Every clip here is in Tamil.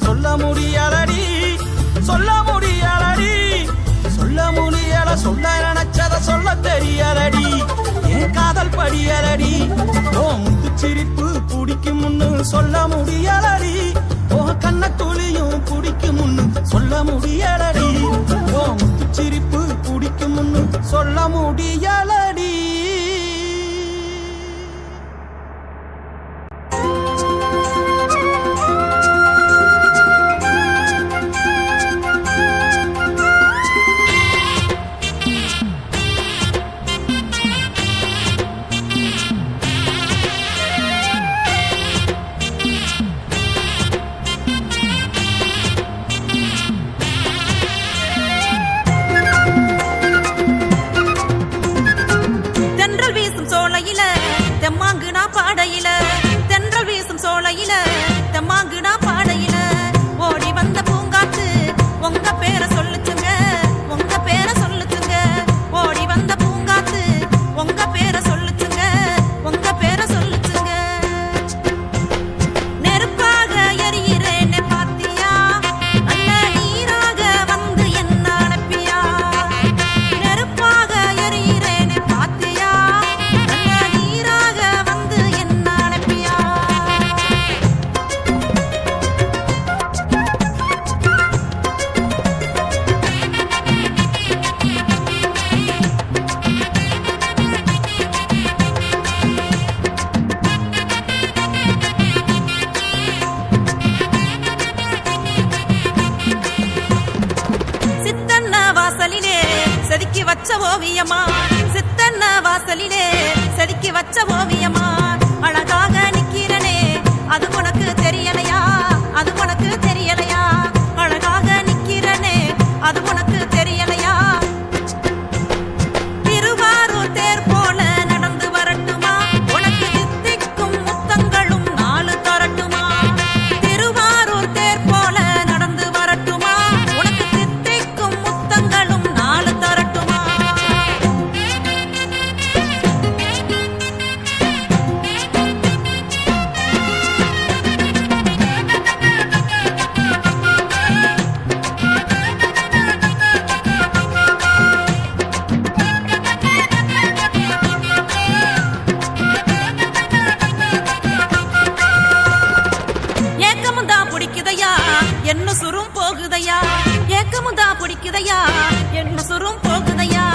சொல்ல முடியலடி சொல்ல முடியலடி சொல்ல முடியல சொல்ல நினைச்சத சொல்ல தெரியலடி என் காதல் படியலடி ஓ முத்து சிரிப்பு பிடிக்கும் முன்னு சொல்ல முடியலடி ஓ கண்ண துளியும் பிடிக்கும் முன்னு சொல்ல முடியலடி ஓ முத்து சிரிப்பு பிடிக்கும் முன்னு சொல்ல முடியலடி ஓவியமா சித்தன்ன வாசலிலே செதுக்கி வச்ச ஓவியமா அழகாக நிக்கிறனே அது உனக்கு தெரியலையா அது உனக்கு தெரியலையா அழகாக நிக்கிறனே அது உனக்கு தெரியலையா திருவாரூர் தேர் போல நடந்து வரட்டுமா உனக்கு தித்திக்கும் முத்தங்களும் நாலு தரட்டுமா திருவாரூர் தேர் போல நடந்து வரட்டுமா உனக்கு தித்திக்கும் முத்தங்களும் நாலு தரட்டுமா என்ன சுரும் போகுதையா ஏக்கமுந்தா பிடிக்குதையா என்ன சுரும் போகுதையா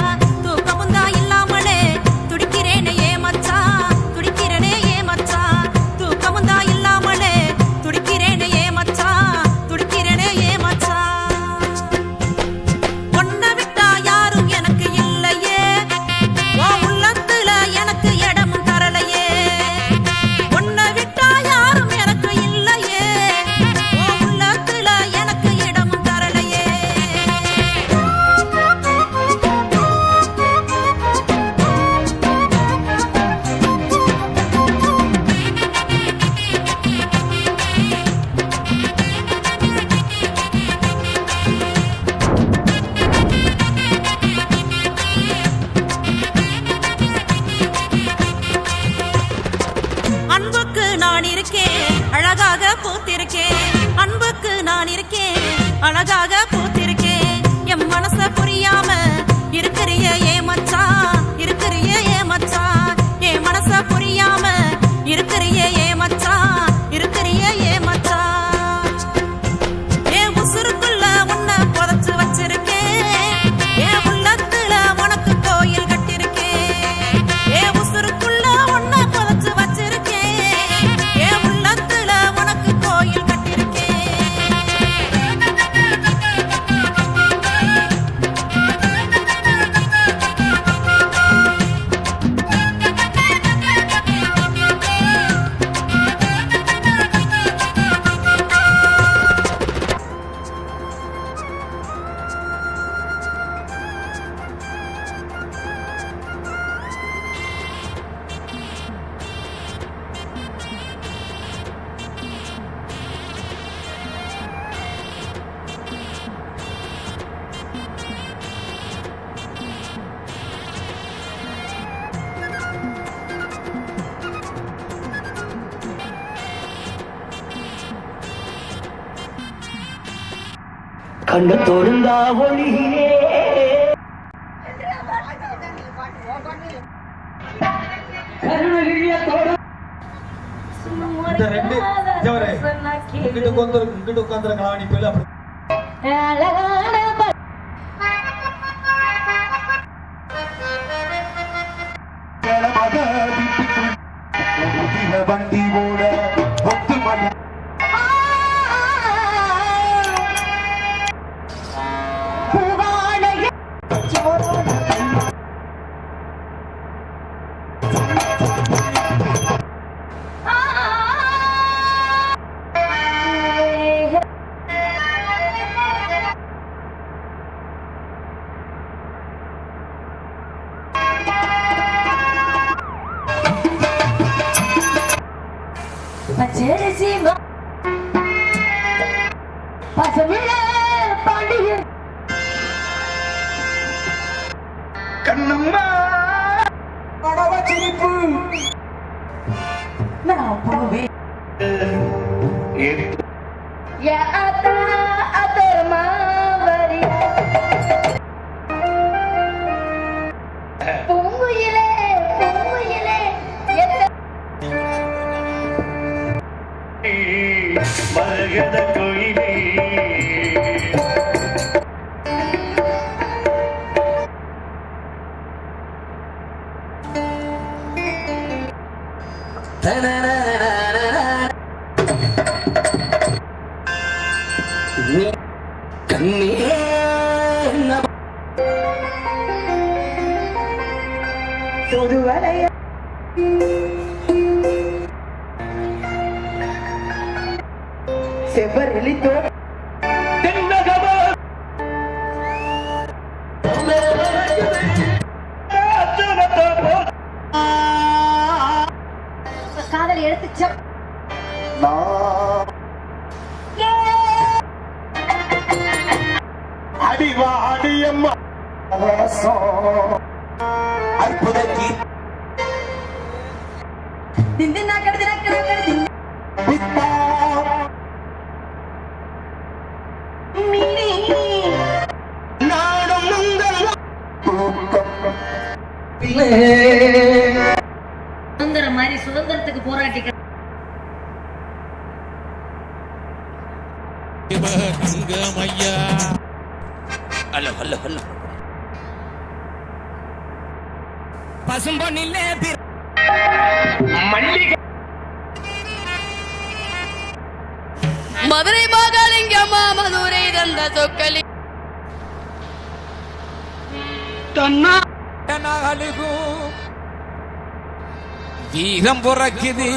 தூக்கமுந்தா இல்லாமலே துடிக்கிறேனே ஏமச்சா துடிக்கிறேனே ஏமச்சா தூக்கமுந்தா இல்லாமலே துடிக்கிறேனே ஏமச்சா துடிக்கிறேனே ஏமச்சா ஒன்ன விட்டா யாரும் எனக்கு இல்லையே ஓ உள்ளத்துல எனக்கு இடமும் தரலையே ஒன்ன விட்டா யாரும் எனக்கு இல்லையே அன்புக்கு நான் இருக்கேன் அழகாக பூத்திருக்கேன் அன்புக்கு நான் இருக்கேன் அழகாக பூத்திருக்கேன் என் மனச புரியாம இருக்கிறிய ஏமச்சா இருக்கிறிய ஏமச்சா என் மனச புரியாம இருக்கிறிய ஏமச்சா இருக்கிறிய ஏமச்சா என் உசுருக்குள்ள உன்னை புதைச்சு வச்சிருக்கேன் என் உள்ளத்துல உனக்கு கோயில் கட்டிருக்கேன் என் உசுருக்குள்ள உன்னை புதைச்சு வச்சிருக்கேன் என் உள்ளத்துல உனக்கு கோயில் கட்டிருக்கேன் கண்ணு தோருந்தா ஒளியே இந்த ரெண்டு ஜவரே இங்கிட்டு உட்காந்துருக்கலாம் நீ போயில அப்படி வண்டி ஓட ஒத்து மணி பச்சரிசி பசமில்ல பாண்டிய கண்ணம்மா படவ சிரிப்பு நான் போவே யா அத்தா அதர்மா வரி பூங்குயிலே மரகத கோயிலே கண்ணே தொடுவலைய செவ்வரெளித்தோ காதல் எடுத்து அடிவா அடியம்மா அற்புத திந்தினா கடுதினா கடுதி மீனி நாடும் சுதந்திரம் மாதிரி சுதந்திரத்துக்கு போராட்டிக்க பசும்பொன்னிலே மல்லிகை மதுரை மகாலிங்கம்மா மதுரை தந்த சொக்கலி வீரம் புறக்குது